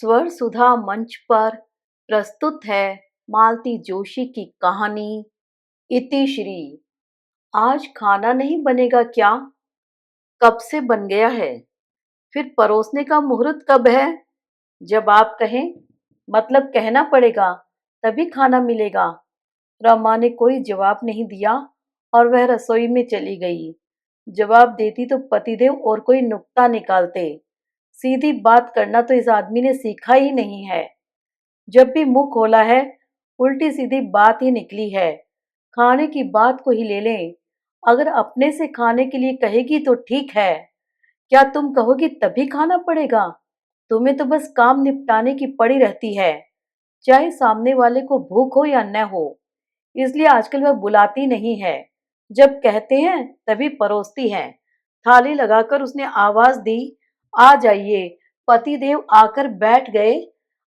स्वर सुधा मंच पर प्रस्तुत है मालती जोशी की कहानी इतिश्री। आज खाना नहीं बनेगा क्या? कब से बन गया है। फिर परोसने का मुहूर्त कब है? जब आप कहें, मतलब कहना पड़ेगा, तभी खाना मिलेगा। रमा ने कोई जवाब नहीं दिया और वह रसोई में चली गई। जवाब देती तो पतिदेव और कोई नुक्ता निकालते। सीधी बात करना तो इस आदमी ने सीखा ही नहीं है। जब भी मुंह खोला है, उल्टी सीधी बात ही निकली है। खाने की बात को ही ले लें। अगर अपने से खाने के लिए कहेगी तो ठीक है, क्या तुम कहोगी तभी खाना पड़ेगा? तुम्हें तो बस काम निपटाने की पड़ी रहती है, चाहे सामने वाले को भूख हो या न हो। इसलिए आजकल वह बुलाती नहीं है, जब कहते हैं तभी परोसती हैं। थाली लगाकर उसने आवाज दी, आ जाइए। पतिदेव आकर बैठ गए।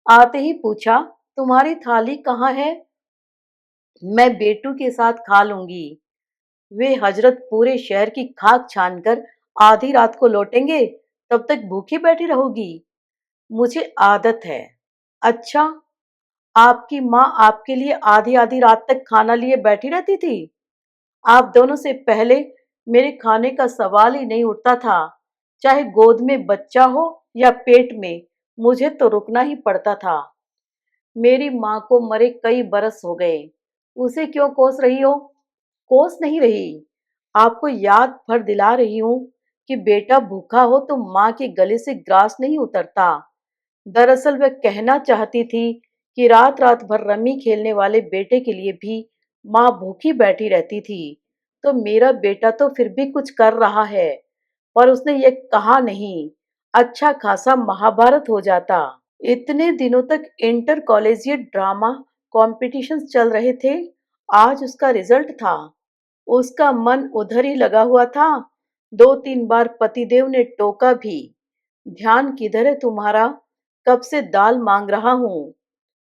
आते ही पूछा, तुम्हारी थाली कहाँ है? मैं बेटू के साथ खा लूंगी। वे हजरत पूरे शहर की खाक छानकर आधी रात को लौटेंगे, तब तक भूखी बैठी रहोगी। मुझे आदत है। अच्छा, आपकी माँ आपके लिए आधी आधी रात तक खाना लिए बैठी रहती थी? आप दोनों से पहले मेरे खाने का सवाल ही नहीं उठता था। चाहे गोद में बच्चा हो या पेट में, मुझे तो रुकना ही पड़ता था। मेरी माँ को मरे कई बरस हो गए। उसे क्यों कोस रही हो? कोस नहीं रही, आपको याद भर दिला रही हूँ कि बेटा भूखा हो तो माँ के गले से ग्रास नहीं उतरता। दरअसल वह कहना चाहती थी कि रात रात भर रमी खेलने वाले बेटे के लिए भी माँ भूखी बैठी रहती थी। तो मेरा बेटा तो फिर भी कुछ कर रहा है, पर उसने ये कहा नहीं। अच्छा खासा महाभारत हो जाता। इतने दिनों तक इंटर कॉलेजिएट ड्रामा कॉम्पिटिशन्स चल रहे थे। आज उसका रिजल्ट था। उसका मन उधर ही लगा हुआ था। 2-3 बार पतिदेव ने टोका भी। ध्यान किधर है तुम्हारा? कब से दाल मांग रहा हूँ।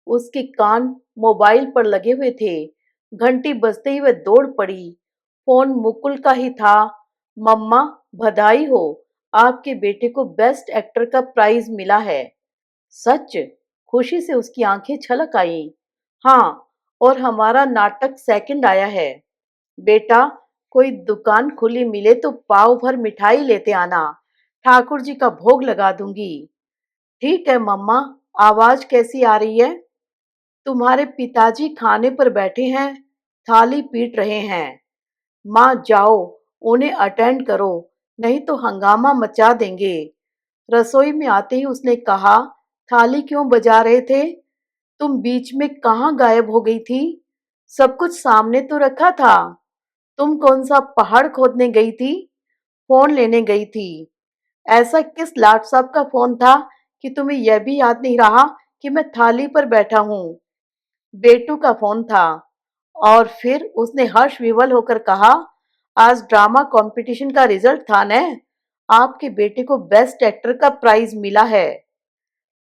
उसके कान मोबाइल पर लगे हुए थे। घंटी बजते ही वह दौड़ पड़ी। फोन मुकुल का ही था। मम्मा, बधाई हो, आपके बेटे को बेस्ट एक्टर का प्राइज मिला है। सच? खुशी से उसकी आंखें छलक आईं। हाँ, और हमारा नाटक सेकंड आया है। बेटा, कोई दुकान खुली मिले तो पाव भर मिठाई लेते आना। ठाकुर जी का भोग लगा दूंगी। ठीक है मम्मा। आवाज कैसी आ रही है? तुम्हारे पिताजी खाने पर बैठे हैं, थाली पीट रहे हैं। माँ जाओ, उन्हें अटेंड करो, नहीं तो हंगामा मचा देंगे। रसोई में आते ही उसने कहा, थाली क्यों बजा रहे थे? तुम बीच में कहाँ गायब हो गई थी? सब कुछ सामने तो रखा था। तुम कौन सा पहाड़ खोदने गई थी? फोन लेने गई थी। ऐसा किस लाट साहब का फोन था कि तुम्हें यह भी याद नहीं रहा कि मैं थाली पर बैठा हूँ? बेटू का फोन था। और फिर उसने हर्ष विवल होकर कहा, आज ड्रामा कंपटीशन का रिजल्ट था न? आपके बेटे को बेस्ट एक्टर का प्राइज मिला है।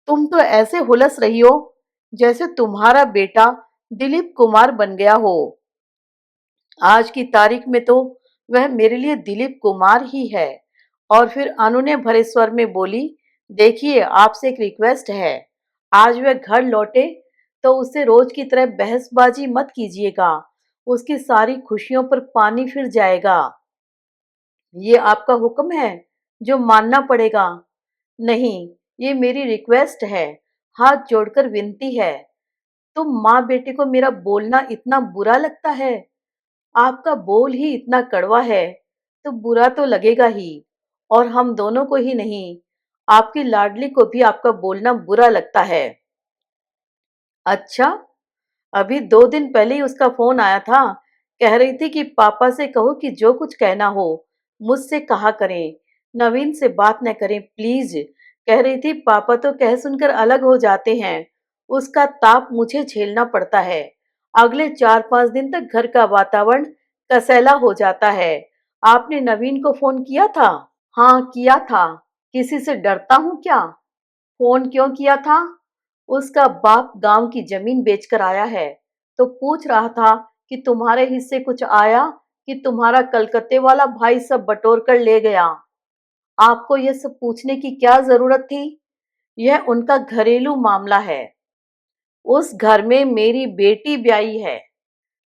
तुम तो ऐसे हुलस रही हो जैसे तुम्हारा बेटा दिलीप कुमार बन गया हो। आज की तारीख में तो वह मेरे लिए दिलीप कुमार ही है। और फिर अनु ने भरे स्वर में बोली, देखिए आपसे एक रिक्वेस्ट है। आज वह घर लौटे तो उससे रोज की तरह बहसबाजी मत कीजिएगा। उसकी सारी खुशियों पर पानी फिर जाएगा। ये आपका हुक्म है जो मानना पड़ेगा। नहीं, ये मेरी रिक्वेस्ट है, हाथ जोड़कर विनती है। तुम माँ बेटे को मेरा बोलना इतना बुरा लगता है? आपका बोल ही इतना कड़वा है, तो बुरा तो लगेगा ही। और हम दोनों को ही नहीं, आपकी लाडली को भी आपका बोलना बुरा लगता है। अच्छा, अभी 2 दिन पहले ही उसका फोन आया था। कह रही थी कि पापा से कहो कि जो कुछ कहना हो मुझसे कहा करें, नवीन से बात न करें प्लीज। कह रही थी पापा तो कह सुनकर अलग हो जाते हैं, उसका ताप मुझे झेलना पड़ता है। अगले 4-5 दिन तक घर का वातावरण कसैला हो जाता है। आपने नवीन को फोन किया था? हाँ किया था। किसी से डरता हूँ क्या? फोन क्यों किया था? उसका बाप गांव की जमीन बेचकर आया है, तो पूछ रहा था कि तुम्हारे हिस्से कुछ आया कि तुम्हारा कलकत्ते वाला भाई सब बटोर कर ले गया। आपको यह सब पूछने की क्या जरूरत थी? यह उनका घरेलू मामला है। उस घर में मेरी बेटी ब्याई है।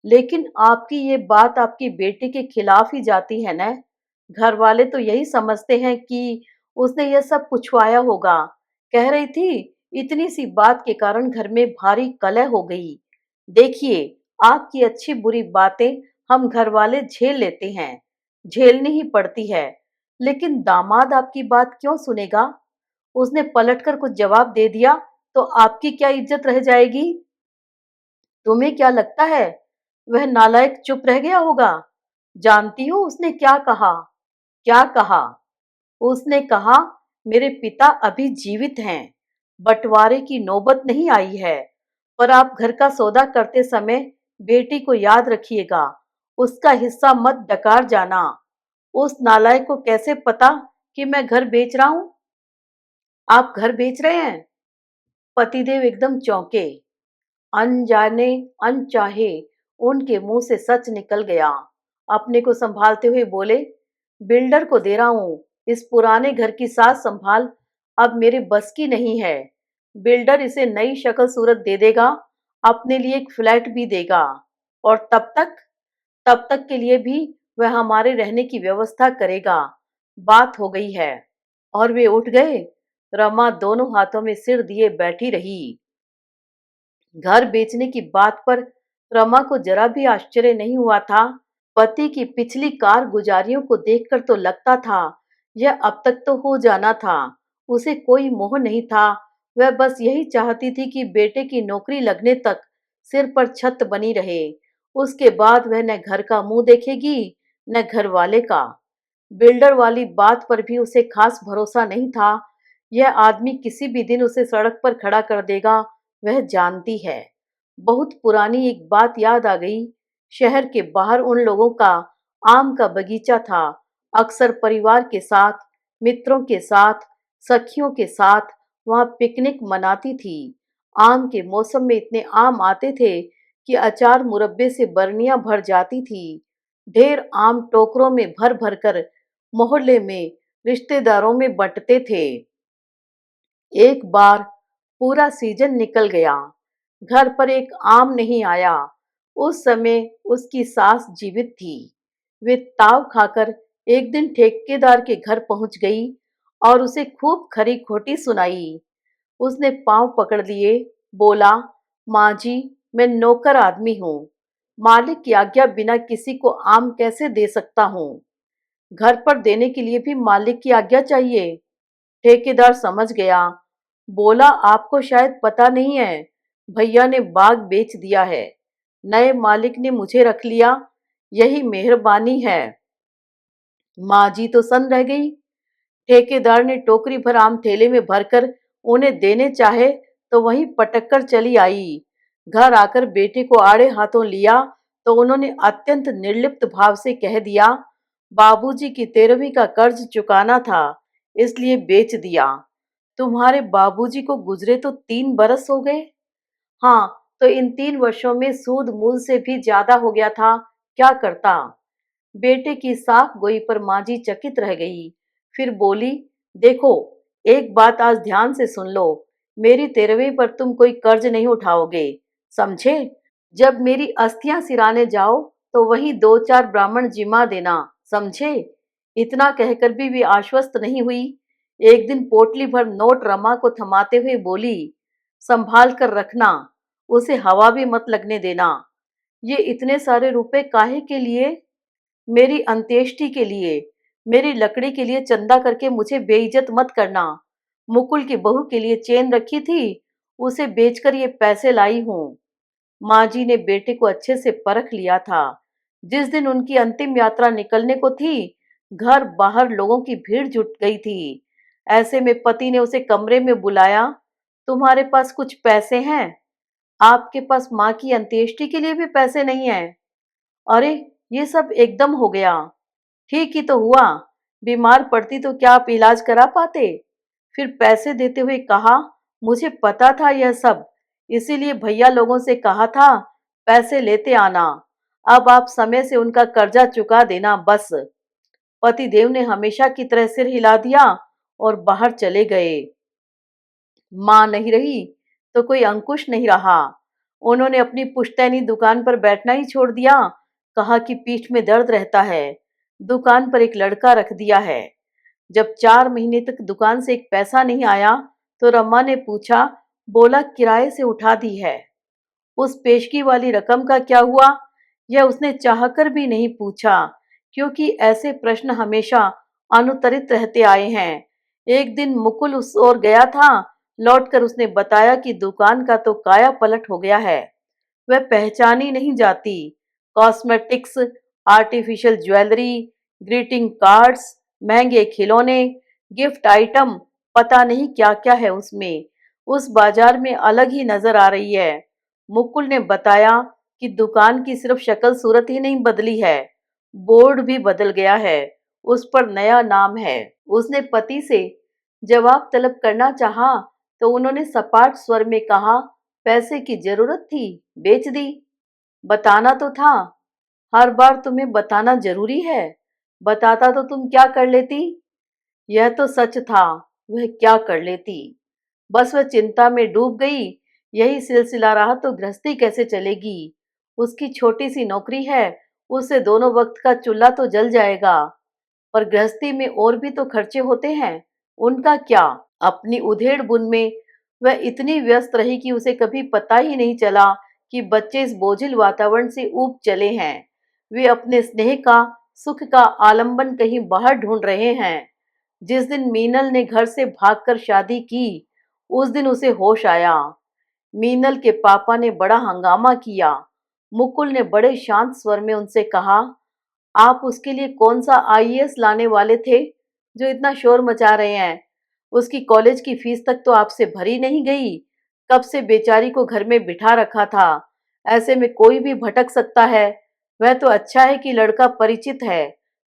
लेकिन आपकी ये बात आपकी बेटी के खिलाफ ही जाती है न। घर वाले तो यही समझते हैं कि उसने यह सब पुछवाया होगा। कह रही थी इतनी सी बात के कारण घर में भारी कलह हो गई। देखिए, आपकी अच्छी बुरी बातें हम घर वाले झेल लेते हैं, झेलनी ही पड़ती है। लेकिन दामाद आपकी बात क्यों सुनेगा? उसने पलटकर कुछ जवाब दे दिया तो आपकी क्या इज्जत रह जाएगी? तुम्हें क्या लगता है वह नालायक चुप रह गया होगा? जानती हो उसने क्या कहा? क्या कहा? उसने कहा, मेरे पिता अभी जीवित हैं, बंटवारे की नौबत नहीं आई है, पर आप घर का सौदा करते समय बेटी को याद रखिएगा, उसका हिस्सा मत डकार जाना। उस नालायक को कैसे पता कि मैं घर बेच रहा हूं? आप घर बेच रहे हैं? पतिदेव एकदम चौंके। अनजाने अनचाहे उनके मुंह से सच निकल गया। अपने को संभालते हुए बोले, बिल्डर को दे रहा हूं, इस पुराने घर की साज संभाल अब मेरे बस की नहीं है। बिल्डर इसे नई शक्ल सूरत दे देगा, अपने लिए एक फ्लैट भी देगा, और तब तक के लिए भी वह हमारे रहने की व्यवस्था करेगा। बात हो गई है। और वे उठ गए। रमा दोनों हाथों में सिर दिए बैठी रही। घर बेचने की बात पर रमा को जरा भी आश्चर्य नहीं हुआ था। पति की पिछली कारगुजारियों को देखकर तो लगता था यह अब तक तो हो जाना था। उसे कोई मोह नहीं था। वह बस यही चाहती थी कि बेटे की नौकरी लगने तक सिर पर छत बनी रहे। उसके बाद वह न घर का मुंह देखेगी न घर वाले का। बिल्डर वाली बात पर भी उसे खास भरोसा नहीं था। यह आदमी किसी भी दिन उसे सड़क पर खड़ा कर देगा, वह जानती है। बहुत पुरानी एक बात याद आ गई। शहर के बाहर उन लोगों का आम का बगीचा था। अक्सर परिवार के साथ, मित्रों के साथ, सखियों के साथ वहां पिकनिक मनाती थी। आम के मौसम में इतने आम आते थे कि अचार मुरब्बे से बरनियां भर जाती थी। ढेर आम टोकरों में भर भर कर मोहल्ले में रिश्तेदारों में बंटते थे। एक बार पूरा सीजन निकल गया, घर पर एक आम नहीं आया। उस समय उसकी सास जीवित थी। वे ताव खाकर एक दिन ठेकेदार के घर पहुंच गई और उसे खूब खरी खोटी सुनाई। उसने पांव पकड़ लिए, बोला, माँ जी, मैं नौकर आदमी हूँ, मालिक की आज्ञा बिना किसी को आम कैसे दे सकता हूँ? घर पर देने के लिए भी मालिक की आज्ञा चाहिए। ठेकेदार समझ गया। बोला, आपको शायद पता नहीं है, भैया ने बाग बेच दिया है, नए मालिक ने मुझे रख लिया, यही मेहरबानी है। माँ जी तो सन्न रह गई। ठेकेदार ने टोकरी भर आम थैले में भरकर उन्हें देने चाहे तो वहीं पटक कर चली आई। घर आकर बेटे को आड़े हाथों लिया तो उन्होंने अत्यंत निर्लिप्त भाव से कह दिया, बाबूजी की 13वीं का कर्ज चुकाना था, इसलिए बेच दिया। तुम्हारे बाबूजी को गुजरे तो 3 बरस हो गए। हाँ, तो इन 3 वर्षों में सूद मूल से भी ज्यादा हो गया था, क्या करता? बेटे की साफ गोई पर माँ जी चकित रह गई। फिर बोली, देखो, एक बात आज ध्यान से सुन लो, मेरी 13वीं पर तुम कोई कर्ज नहीं उठाओगे, समझे? जब मेरी अस्थियां सिराने जाओ तो वही 2-4 ब्राह्मण जिमा देना, समझे? इतना कहकर भी वे आश्वस्त नहीं हुई। एक दिन पोटली भर नोट रमा को थमाते हुए बोली, संभाल कर रखना, उसे हवा भी मत लगने देना। ये इतने सारे रुपए काहे के लिए? मेरी अंत्येष्टि के लिए, मेरी लकड़ी के लिए चंदा करके मुझे बेइज्जत मत करना। मुकुल की बहू के लिए चेन रखी थी, उसे बेचकर ये पैसे लाई हूँ। माँ जी ने बेटे को अच्छे से परख लिया था। जिस दिन उनकी अंतिम यात्रा निकलने को थी, घर बाहर लोगों की भीड़ जुट गई थी। ऐसे में पति ने उसे कमरे में बुलाया। तुम्हारे पास कुछ पैसे हैं? आपके पास माँ की अंत्येष्टि के लिए भी पैसे नहीं हैं? अरे, ये सब एकदम हो गया। ठीक ही तो हुआ, बीमार पड़ती तो क्या आप इलाज करा पाते? फिर पैसे देते हुए कहा, मुझे पता था यह सब, इसीलिए भैया लोगों से कहा था पैसे लेते आना। अब आप समय से उनका कर्जा चुका देना बस। पतिदेव ने हमेशा की तरह सिर हिला दिया और बाहर चले गए। माँ नहीं रही तो कोई अंकुश नहीं रहा। उन्होंने अपनी पुश्तैनी दुकान पर बैठना ही छोड़ दिया। कहा कि पीठ में दर्द रहता है। दुकान पर एक लड़का रख दिया है। जब 4 महीने तक दुकान से एक पैसा नहीं आया तो रमा ने पूछा, बोला किराए से उठा दी है। उस पेशगी वाली रकम का क्या हुआ, यह उसने चाहकर भी नहीं पूछा, क्योंकि ऐसे प्रश्न हमेशा अनुत्तरित रहते आए हैं। एक दिन मुकुल उस ओर गया था। लौटकर उसने बताया कि दुकान का तो काया पलट हो गया है। वह पहचानी नहीं जाती। Cosmetics, artificial jewellery, greeting cards, महंगे खिलौने, गिफ्ट आइटम, पता नहीं क्या क्या है उसमें। उस बाजार में अलग ही नजर आ रही है। मुकुल ने बताया कि दुकान की सिर्फ शक्ल सूरत ही नहीं बदली है, बोर्ड भी बदल गया है। उस पर नया नाम है। उसने पति से जवाब तलब करना चाहा तो उन्होंने सपाट स्वर में कहा, पैसे की जरूरत थी, बेच दी। बताना तो था। हर बार तुम्हें बताना जरूरी है? बताता तो तुम क्या कर लेती? यह तो सच था। वह क्या कर लेती? बस वह चिंता में डूब गई। यही सिलसिला रहा तो गृहस्थी कैसे चलेगी? उसकी छोटी सी नौकरी है, उससे दोनों वक्त का चूल्हा तो जल जाएगा। पर गृहस्थी में और भी तो खर्चे होते हैं, उनका क्या? अपनी उधेड़ बुन में वह इतनी व्यस्त रही कि उसे कभी पता ही नहीं चला कि बच्चे इस बोझिल वातावरण से ऊब चले हैं। वे अपने स्नेह का, सुख का आलंबन कहीं बाहर ढूंढ रहे हैं। जिस दिन मीनल ने घर से भागकर शादी की, उस दिन उसे होश आया। मीनल के पापा ने बड़ा हंगामा किया। मुकुल ने बड़े शांत स्वर में उनसे कहा, आप उसके लिए कौन सा आईएएस लाने वाले थे जो इतना शोर मचा रहे हैं? उसकी कॉलेज की फीस तक तो आपसे भरी नहीं गई। कब से बेचारी को घर में बिठा रखा था। ऐसे में कोई भी भटक सकता है। वह तो अच्छा है कि लड़का परिचित है,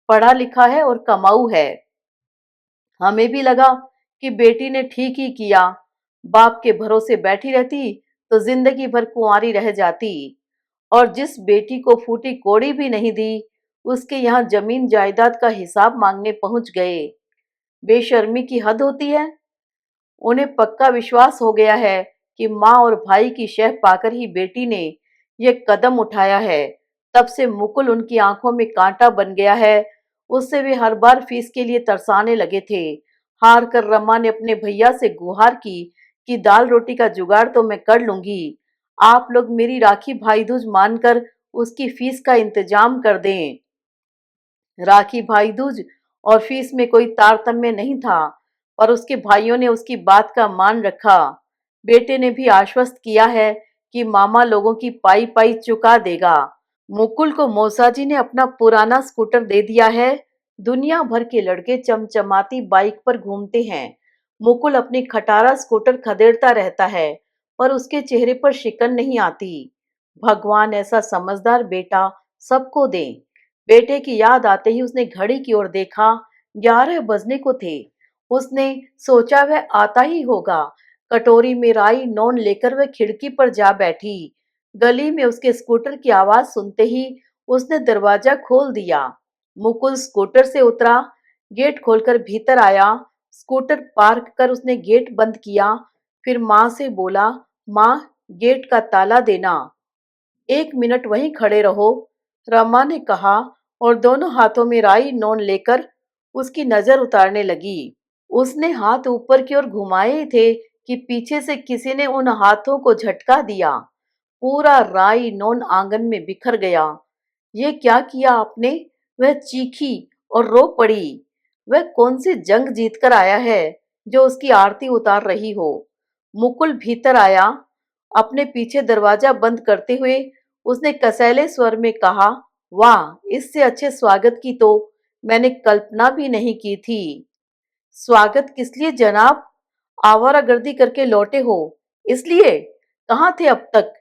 पढ़ा लिखा है और कमाऊ है। हमें भी लगा कि बेटी ने ठीक ही किया। बाप के भरोसे बैठी रहती तो जिंदगी भर कुंवारी रह जाती। और जिस बेटी को फूटी कोड़ी भी नहीं दी, उसके यहाँ जमीन जायदाद का हिसाब मांगने पहुंच गए। बेशर्मी की हद होती है। उन्हें पक्का विश्वास हो गया है कि माँ और भाई की शह पाकर ही बेटी ने ये कदम उठाया है। तब से मुकुल उनकी आंखों में कांटा बन गया है। उससे वे हर बार फीस के लिए तरसाने लगे थे। हार कर रमा ने अपने भैया से गुहार की कि दाल रोटी का जुगाड़ तो मैं कर लूंगी, आप लोग मेरी राखी भाई दूज मानकर उसकी फीस का इंतजाम कर दें। राखी भाई दूज और फीस में कोई तारतम्य नहीं था, पर उसके भाइयों ने उसकी बात का मान रखा। बेटे ने भी आश्वस्त किया है कि मामा लोगों की पाई पाई चुका देगा। मुकुल को मौसाजी ने अपना पुराना स्कूटर दे दिया है। दुनिया भर के लड़के चमचमाती बाइक पर घूमते हैं। मुकुल अपनी खटारा स्कूटर खदेड़ता रहता है, पर उसके चेहरे पर शिकन नहीं आती। भगवान ऐसा समझदार बेटा सबको दे। बेटे की याद आते ही उसने घड़ी की ओर देखा। 11 बजने को थे। उसने सोचा वह आता ही होगा। कटोरी में राई नॉन लेकर वह खिड़की पर जा बैठी। गली में उसके स्कूटर की आवाज सुनते ही उसने दरवाजा खोल दिया। मुकुल स्कूटर से उतरा, गेट खोलकर भीतर आया। स्कूटर पार्क कर उसने गेट बंद किया। फिर माँ से बोला, माँ, गेट का ताला देना। 1 मिनट वहीं खड़े रहो, रमा ने कहा, और दोनों हाथों में राई नॉन लेकर उसकी नजर उतारने लगी। उसने हाथ ऊपर की ओर घुमाए ही थे कि पीछे से किसी ने उन हाथों को झटका दिया। पूरा राई नॉन आंगन में बिखर गया। ये क्या किया आपने? वह चीखी और रो पड़ी। वह कौन सी जंग जीतकर आया है जो उसकी आरती उतार रही हो? मुकुल भीतर आया। अपने पीछे दरवाजा बंद करते हुए उसने कसैले स्वर में कहा, वाह, इससे अच्छे स्वागत की तो मैंने कल्पना भी नहीं की थी। स्वागत किस लिए जनाब? आवारागर्दी करके लौटे हो, इसलिए? कहाँ थे अब तक?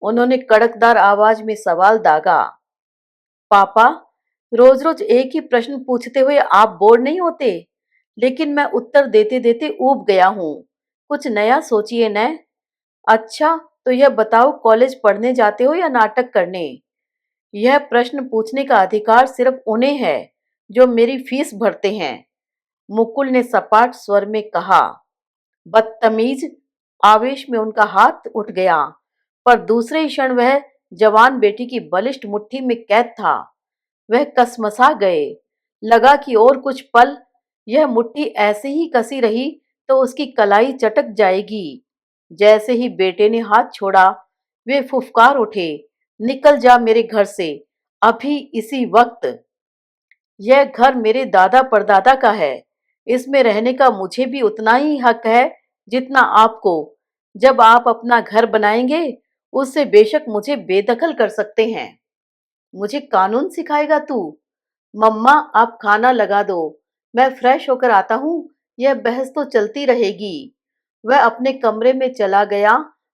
उन्होंने कड़कदार आवाज में सवाल दागा। पापा, रोज रोज एक ही प्रश्न पूछते हुए आप बोर नहीं होते? लेकिन मैं उत्तर देते देते ऊब गया हूँ। कुछ नया सोचिए न। अच्छा, तो यह बताओ, कॉलेज पढ़ने जाते हो या नाटक करने? यह प्रश्न पूछने का अधिकार सिर्फ उन्हें है जो मेरी फीस भरते हैं, मुकुल ने सपाट स्वर में कहा। बदतमीज, आवेश में उनका हाथ उठ गया, पर दूसरे ही क्षण वह जवान बेटी की बलिष्ठ मुट्ठी में कैद था। वह कसमसा गए। लगा कि और कुछ पल यह मुट्ठी ऐसे ही कसी रही तो उसकी कलाई चटक जाएगी। जैसे ही बेटे ने हाथ छोड़ा, वे फुफकार उठे, निकल जा मेरे घर से, अभी इसी वक्त। यह घर मेरे दादा परदादा का है। इसमें रहने का मुझे भी उतना ही हक है जितना आपको। जब आप अपना घर बनाएंगे, उससे बेशक मुझे बेदखल कर सकते हैं। मुझे कानून सिखाएगा तू? मम्मा, आप खाना लगा दो, मैं फ्रेश होकर आता हूँ। यह बहस तो चलती रहेगी। वह अपने कमरे में चला गया।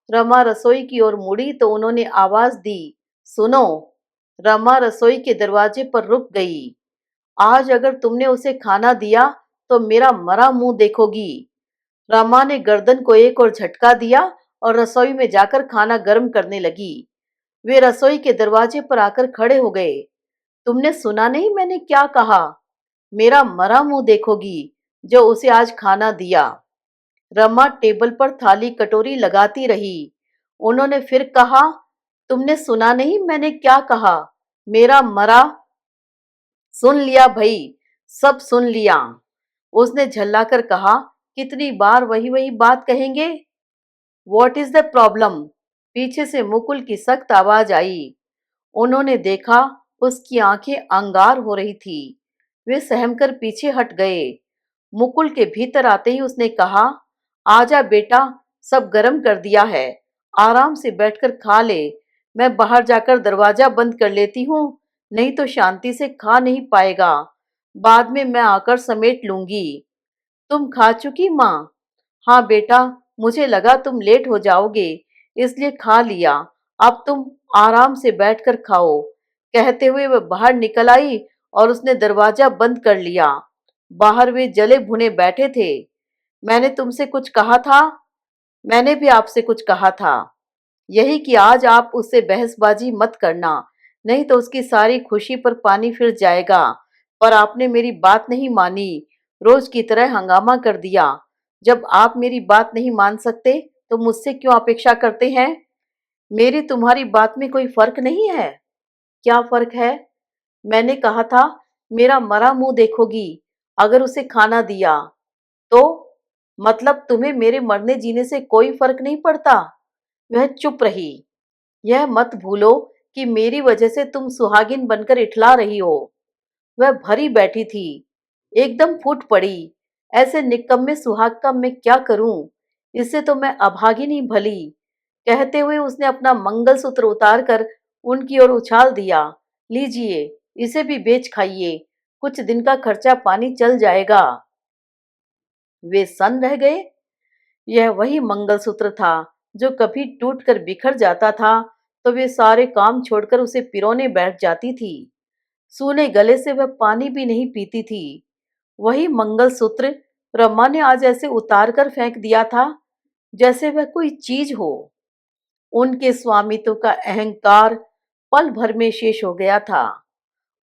रमा रसोई की ओर मुड़ी तो उन्होंने आवाज दी, सुनो। रमा रसोई के दरवाजे पर रुक गई। आज अगर तुमने उसे खाना दिया तो मेरा मरा मुंह देखोगी। रमा ने गर्दन को एक और झटका दिया और रसोई में जाकर खाना गर्म करने लगी। वे रसोई के दरवाजे पर आकर खड़े हो गए। तुमने सुना नहीं मैंने क्या कहा? मेरा मरा मुंह देखोगी जो उसे आज खाना दिया। रमा टेबल पर थाली कटोरी लगाती रही। उन्होंने फिर कहा, तुमने सुना नहीं मैंने क्या कहा? मेरा मरा। सुन लिया भई, सब सुन लिया। उसने झल्लाकर कहा, कितनी बार वही वही बात कहेंगे? What is the problem? पीछे से मुकुल की सख्त आवाज आई। उन्होंने देखा, उसकी आंखें अंगार हो रही थी। वे सहमकर पीछे हट गए। मुकुल के भीतर आते ही उसने कहा, आजा बेटा, सब गरम कर दिया है, आराम से बैठकर खा ले। मैं बाहर जाकर दरवाजा बंद कर लेती हूँ, नहीं तो शांति से खा नहीं पाएगा। बाद में मैं आकर समेट लूंगी। तुम खा चुकी माँ? हाँ बेटा, मुझे लगा तुम लेट हो जाओगे, इसलिए खा लिया। अब तुम आराम से बैठकर खाओ। कहते हुए वह बाहर निकल आई और उसने दरवाजा बंद कर लिया। बाहर वे जले भुने बैठे थे। मैंने तुमसे कुछ कहा था। मैंने भी आपसे कुछ कहा था, यही कि आज आप उससे बहसबाजी मत करना, नहीं तो उसकी सारी खुशी पर पानी फिर जाएगा। पर आपने मेरी बात नहीं मानी, रोज की तरह हंगामा कर दिया। जब आप मेरी बात नहीं मान सकते तो मुझसे क्यों अपेक्षा करते हैं? मेरी तुम्हारी बात में कोई फर्क नहीं है? क्या फर्क है? मैंने कहा था, मेरा मरा मुंह देखोगी अगर उसे खाना दिया तो। मतलब तुम्हें मेरे मरने जीने से कोई फर्क नहीं पड़ता? वह चुप रही। यह मत भूलो कि मेरी वजह से तुम सुहागिन बनकर इठला रही हो। वह भरी बैठी थी, एकदम फूट पड़ी। ऐसे निकम्मे सुहाग का मैं क्या करूं? इससे तो मैं अभागिन ही भली। कहते हुए उसने अपना मंगलसूत्र उतार कर उनकी ओर उछाल दिया। लीजिए, इसे भी बेच खाइए, कुछ दिन का खर्चा पानी चल जाएगा। वे सन्न रह गए। यह वही मंगलसूत्र था जो कभी टूटकर बिखर जाता था तो वे सारे काम छोड़कर उसे पिरोने बैठ जाती थी। सूने गले से वह पानी भी नहीं पीती थी। वही मंगलसूत्र रमा ने आज ऐसे उतार कर फेंक दिया था जैसे वह कोई चीज हो। उनके स्वामित्व का अहंकार पल भर में शेष हो गया था।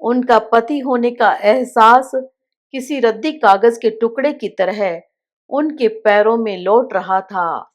उनका पति होने का एहसास किसी रद्दी कागज के टुकड़े की तरह उनके पैरों में लौट रहा था।